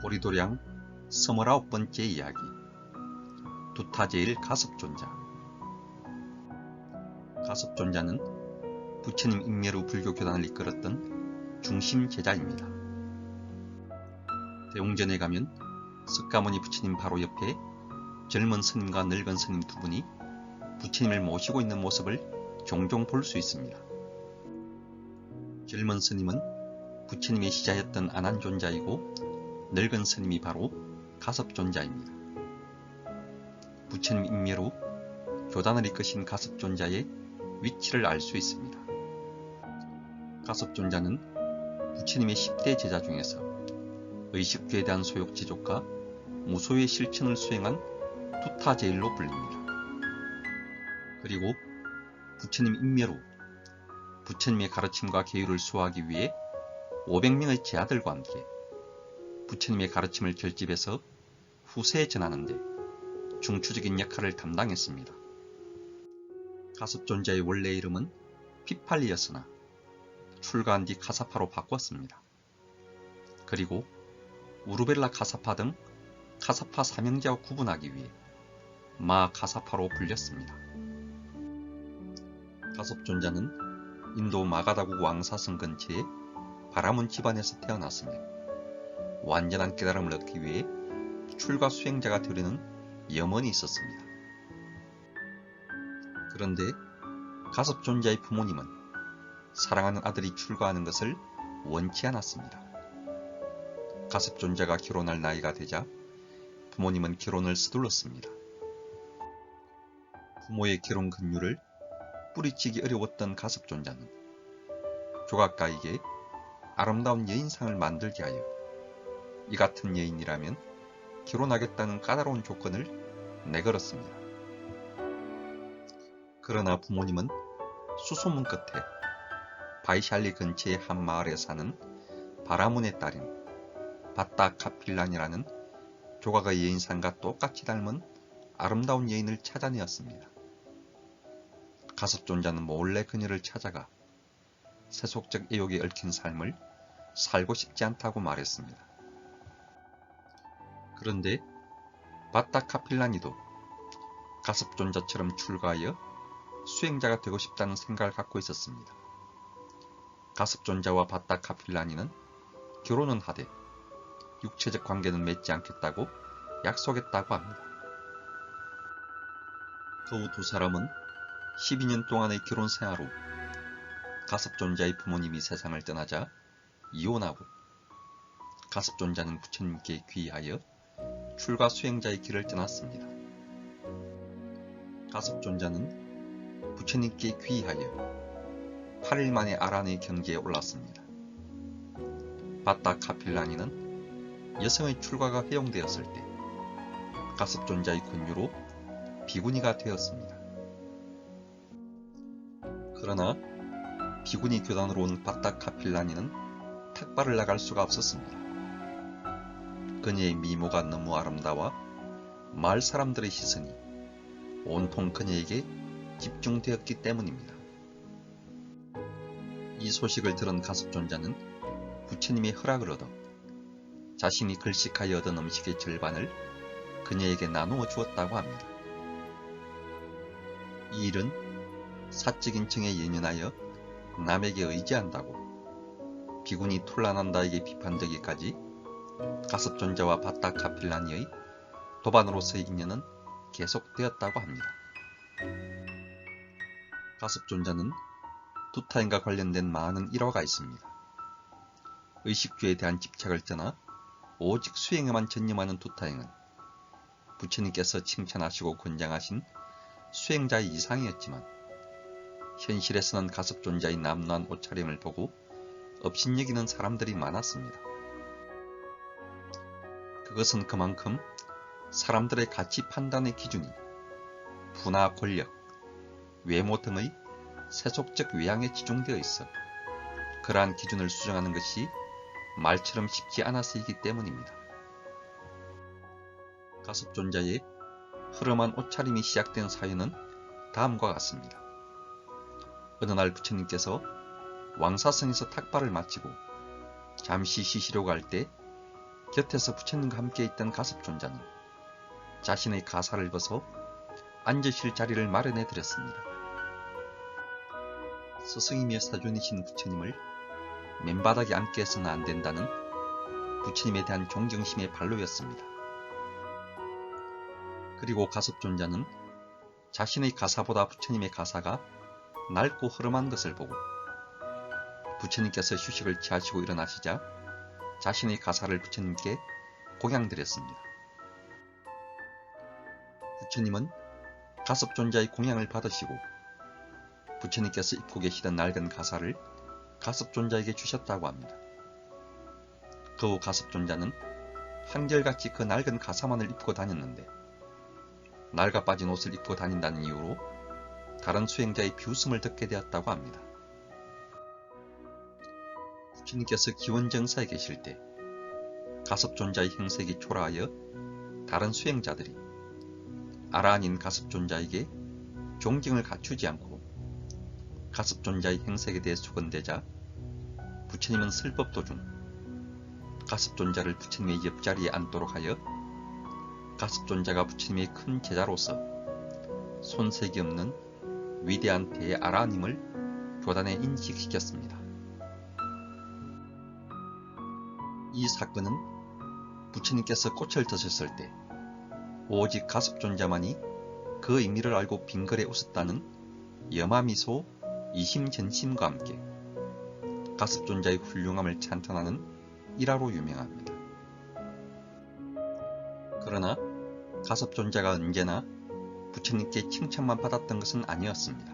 보리도량 29번째 이야기. 두타제일 가섭존자. 가섭존자는 부처님 인멸 후 불교 교단을 이끌었던 중심 제자입니다. 대웅전에 가면 석가모니 부처님 바로 옆에 젊은 스님과 늙은 스님 두 분이 부처님을 모시고 있는 모습을 종종 볼 수 있습니다. 젊은 스님은 부처님의 시자였던 안한존자이고 늙은 스님이 바로 가섭존자입니다. 부처님 인멸 후 교단을 이끄신 가섭존자의 위치를 알 수 있습니다. 가섭존자는 부처님의 10대 제자 중에서 의식주에 대한 소욕지족과 무소의 실천을 수행한 두타제일로 불립니다. 그리고 부처님 인멸 후 부처님의 가르침과 계율을 수호하기 위해 500명의 제자들과 함께 부처님의 가르침을 결집해서 후세에 전하는 데 중추적인 역할을 담당했습니다. 가섭존자의 원래 이름은 피팔리였으나 출가한 뒤 카사파로 바꿨습니다. 그리고 우르벨라 카사파 등 카사파 사명자와 구분하기 위해 마 카사파로 불렸습니다. 가섭존자는 인도 마가다국 왕사성 근처의 바라문 집안에서 태어났으며 완전한 깨달음을 얻기 위해 출가 수행자가 되려는 염원이 있었습니다. 그런데 가섭존자의 부모님은 사랑하는 아들이 출가하는 것을 원치 않았습니다. 가섭존자가 결혼할 나이가 되자 부모님은 결혼을 서둘렀습니다. 부모의 결혼 근유를 뿌리치기 어려웠던 가섭존자는 조각가에게 아름다운 여인상을 만들게 하여 이 같은 여인이라면 결혼하겠다는 까다로운 조건을 내걸었습니다. 그러나 부모님은 수소문 끝에 바이샬리 근처의 한 마을에 사는 바라문의 딸인 바타 카필란이라는 조각의 여인상과 똑같이 닮은 아름다운 여인을 찾아내었습니다. 가섭존자는 몰래 그녀를 찾아가 세속적 애욕에 얽힌 삶을 살고 싶지 않다고 말했습니다. 그런데 바타 카필란이도 가섭존자처럼 출가하여 수행자가 되고 싶다는 생각을 갖고 있었습니다. 가섭존자와 바타 카필란이는 결혼은 하되 육체적 관계는 맺지 않겠다고 약속했다고 합니다. 더후 두 사람은 12년 동안의 결혼 생활 후 가섭존자의 부모님이 세상을 떠나자 이혼하고 가섭존자는 부처님께 귀의하여 출가 수행자의 길을 떠났습니다. 가섭존자는 부처님께 귀의하여 8일 만에 아란의 경지에 올랐습니다. 바타 카필란이는 여성의 출가가 허용되었을 때 가섭존자의 권유로 비구니가 되었습니다. 그러나 비구니 교단으로 온 바타 카필란이는 탁발을 나갈 수가 없었습니다. 그녀의 미모가 너무 아름다워 마을 사람들의 시선이 온통 그녀에게 집중되었기 때문입니다. 이 소식을 들은 가섭존자는 부처님의 허락을 얻어 자신이 글식하여 얻은 음식의 절반을 그녀에게 나누어 주었다고 합니다. 이 일은 사적 인청에 연연하여 남에게 의지한다고 비구니 툴라난다에게 비판되기까지 가섭존자와 바타 카필란이의 도반으로서의 인연은 계속되었다고 합니다. 가섭존자는 두타인과 관련된 많은 일화가 있습니다. 의식주에 대한 집착을 떠나 오직 수행에만 전념하는 두타인은 부처님께서 칭찬하시고 권장하신 수행자의 이상이었지만 현실에서는 가섭존자의 남루한 옷차림을 보고 업신여기는 사람들이 많았습니다. 그것은 그만큼 사람들의 가치 판단의 기준이 부나 권력, 외모 등의 세속적 외향에 치중되어 있어 그러한 기준을 수정하는 것이 말처럼 쉽지 않아서이기 때문입니다. 가섭존자의 흐름한 옷차림이 시작된 사연은 다음과 같습니다. 어느 날 부처님께서 왕사성에서 탁발을 마치고 잠시 쉬시려고 할 때 곁에서 부처님과 함께 있던 가섭존자는 자신의 가사를 벗어 앉으실 자리를 마련해 드렸습니다. 스승이며 사존이신 부처님을 맨바닥에 앉게 해서는 안 된다는 부처님에 대한 존경심의 발로였습니다. 그리고 가섭존자는 자신의 가사보다 부처님의 가사가 낡고 흐름한 것을 보고 부처님께서 휴식을 취하시고 일어나시자 자신의 가사를 부처님께 공양드렸습니다. 부처님은 가섭존자의 공양을 받으시고 부처님께서 입고 계시던 낡은 가사를 가섭존자에게 주셨다고 합니다. 그 후 가섭존자는 한결같이 그 낡은 가사만을 입고 다녔는데 낡아 빠진 옷을 입고 다닌다는 이유로 다른 수행자의 비웃음을 듣게 되었다고 합니다. 부처님께서 기원정사에 계실 때 가섭존자의 행색이 초라하여 다른 수행자들이 아라한인 가섭존자에게 존경을 갖추지 않고 가섭존자의 행색에 대해 수건대자 부처님은 설법 도중 가섭존자를 부처님의 옆자리에 앉도록 하여 가섭존자가 부처님의 큰 제자로서 손색이 없는 위대한 대아라님을 교단에 인식시켰습니다. 이 사건은 부처님께서 꽃을 드셨을 때 오직 가섭존자만이 그 의미를 알고 빙글에 웃었다는 여마미소 이심전심과 함께 가섭존자의 훌륭함을 찬탄하는 일화로 유명합니다. 그러나 가섭존자가 언제나 부처님께 칭찬만 받았던 것은 아니었습니다.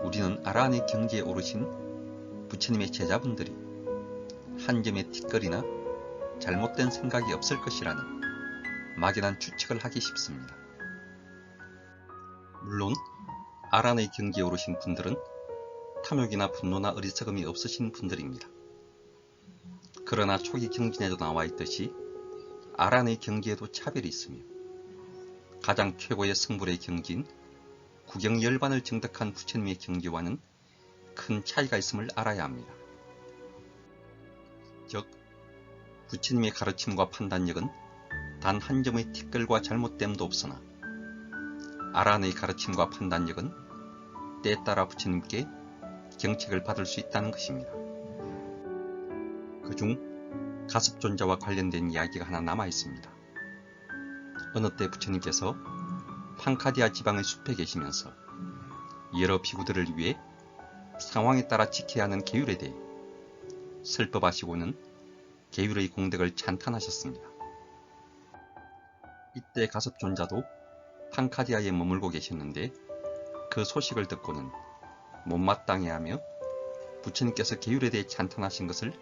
우리는 아라한의 경지에 오르신 부처님의 제자분들이 한 점의 티끌이나 잘못된 생각이 없을 것이라는 막연한 추측을 하기 쉽습니다. 물론 아라한의 경지에 오르신 분들은 탐욕이나 분노나 어리석음이 없으신 분들입니다. 그러나 초기 경진에도 나와 있듯이 아라한의 경지에도 차별이 있으며 가장 최고의 성불의 경지인 구경열반을 증득한 부처님의 경지와는 큰 차이가 있음을 알아야 합니다. 즉, 부처님의 가르침과 판단력은 단 한 점의 티끌과 잘못됨도 없으나 아라한의 가르침과 판단력은 때에 따라 부처님께 경책을 받을 수 있다는 것입니다. 그중 가섭존자와 관련된 이야기가 하나 남아 있습니다. 어느 때 부처님께서 판카디아 지방의 숲에 계시면서 여러 비구들을 위해 상황에 따라 지켜야 하는 계율에 대해 설법하시고는 계율의 공덕을 찬탄하셨습니다. 이때 가섭존자도 판카디아에 머물고 계셨는데 그 소식을 듣고는 못마땅해하며 부처님께서 계율에 대해 찬탄하신 것을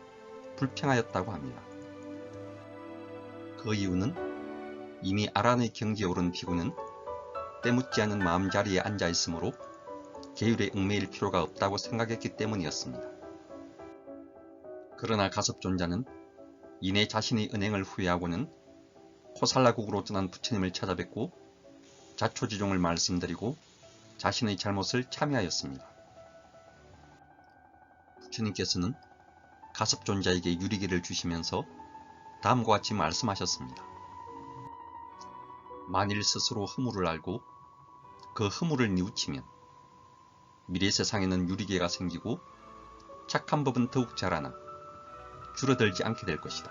불평하였다고 합니다. 그 이유는 이미 아라한의 경지에 오른 비구는 때묻지 않은 마음자리에 앉아 있으므로 계율에 얽매일 필요가 없다고 생각했기 때문이었습니다. 그러나 가섭존자는 이내 자신의 은행을 후회하고는 코살라국으로 떠난 부처님을 찾아뵙고 자초지종을 말씀드리고 자신의 잘못을 참회하였습니다. 부처님께서는 가섭존자에게 유리기를 주시면서 다음과 같이 말씀하셨습니다. 만일 스스로 허물을 알고 그 허물을 뉘우치면 미래 세상에는 유리기가 생기고 착한 법은 더욱 자라나 줄어들지 않게 될 것이다.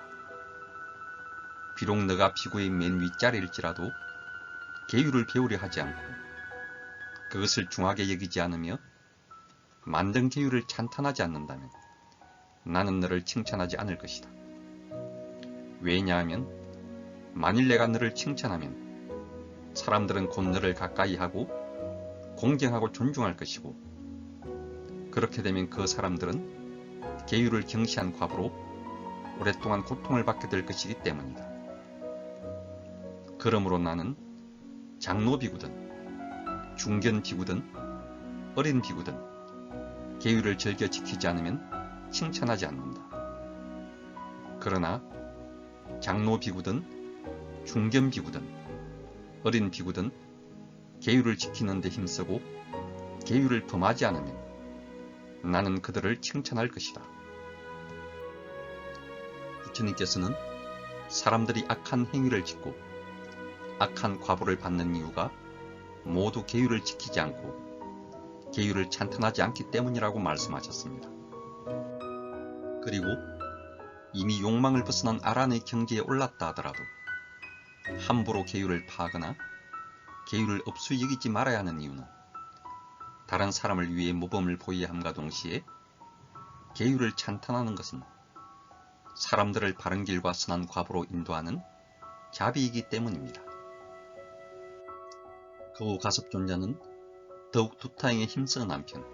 비록 너가 비구의 맨 윗자리일지라도 계율을 배우려 하지 않고 그것을 중하게 여기지 않으며 만든 계율을 찬탄하지 않는다면 나는 너를 칭찬하지 않을 것이다. 왜냐하면 만일 내가 너를 칭찬하면 사람들은 곧 너를 가까이 하고 공경하고 존중할 것이고 그렇게 되면 그 사람들은 계율을 경시한 과부로 오랫동안 고통을 받게 될 것이기 때문이다. 그러므로 나는 장로비구든 중견비구든 어린 비구든 계율을 즐겨 지키지 않으면 칭찬하지 않는다. 그러나 장로비구든 중견비구든 어린 비구든 계율을 지키는 데 힘쓰고 계율을 범하지 않으면 나는 그들을 칭찬할 것이다. 부처님께서는 사람들이 악한 행위를 짓고 악한 과보를 받는 이유가 모두 계율을 지키지 않고 계율을 찬탄하지 않기 때문이라고 말씀하셨습니다. 그리고 이미 욕망을 벗어난 아란의 경지에 올랐다 하더라도 함부로 계율을 파하거나 계율을 업수히 여기지 말아야 하는 이유는 다른 사람을 위해 모범을 보여야 함과 동시에 계율을 찬탄하는 것은 사람들을 바른 길과 선한 과보로 인도하는 자비이기 때문입니다. 그 후 가섭존자는 더욱 두타행에 힘쓰는 한편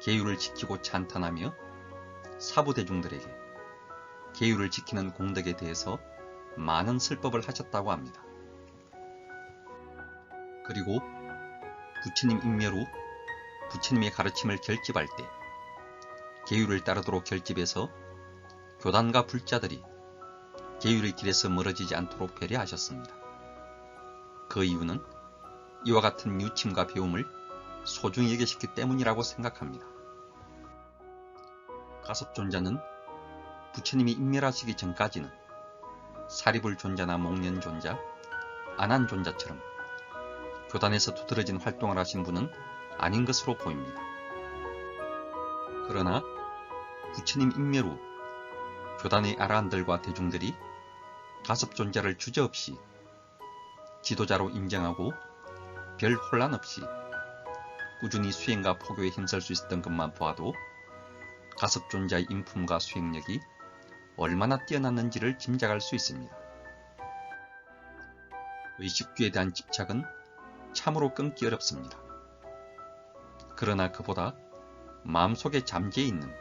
계율을 지키고 찬탄하며 사부대중들에게 계율을 지키는 공덕에 대해서 많은 설법을 하셨다고 합니다. 그리고 부처님 임멸 후 부처님의 가르침을 결집할 때 계율을 따르도록 결집해서 교단과 불자들이 계율의 길에서 멀어지지 않도록 배려하셨습니다. 그 이유는 이와 같은 유침과 배움을 소중히 여기셨기 때문이라고 생각합니다. 가섭존자는 부처님이 인멸하시기 전까지는 사리불존자나 목련존자, 아난존자처럼 교단에서 두드러진 활동을 하신 분은 아닌 것으로 보입니다. 그러나 부처님 인멸 후 교단의 아라한들과 대중들이 가섭존자를 주저없이 지도자로 인정하고 별 혼란 없이 꾸준히 수행과 포교에 힘쓸 수 있었던 것만 보아도 가섭존자의 인품과 수행력이 얼마나 뛰어났는지를 짐작할 수 있습니다. 의식주에 대한 집착은 참으로 끊기 어렵습니다. 그러나 그보다 마음속에 잠재해 있는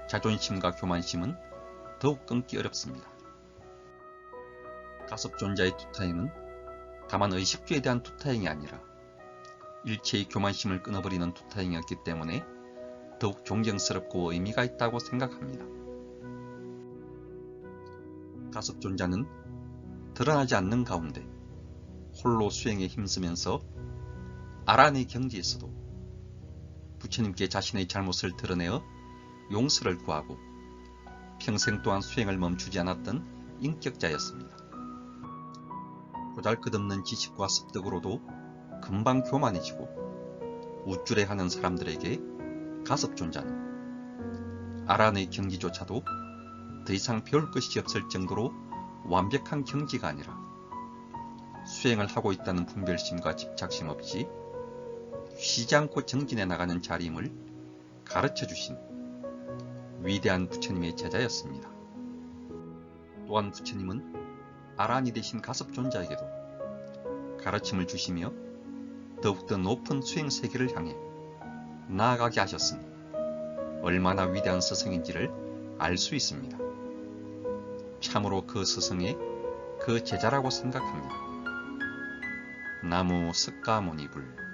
자존심과 교만심은 더욱 끊기 어렵습니다. 가섭존자의 투타행은 다만 의식주에 대한 투타행이 아니라 일체의 교만심을 끊어버리는 투타행이었기 때문에 더욱 존경스럽고 의미가 있다고 생각합니다. 가섭존자는 드러나지 않는 가운데 홀로 수행에 힘쓰면서 아란의 경지에서도 부처님께 자신의 잘못을 드러내어 용서를 구하고 평생 동안 수행을 멈추지 않았던 인격자였습니다. 보잘것없는 지식과 습득으로도 금방 교만해지고 우쭐해하는 사람들에게 가섭존자는 아란의 경지조차도 더 이상 배울 것이 없을 정도로 완벽한 경지가 아니라 수행을 하고 있다는 분별심과 집착심 없이 쉬지 않고 정진해 나가는 자리임을 가르쳐 주신 위대한 부처님의 제자였습니다. 또한 부처님은 아란이 되신 가섭존자에게도 가르침을 주시며 더욱더 높은 수행 세계를 향해 나아가게 하셨으니 얼마나 위대한 스승인지를 알 수 있습니다. 참으로 그 스승의 그 제자라고 생각합니다. 나무 석가모니불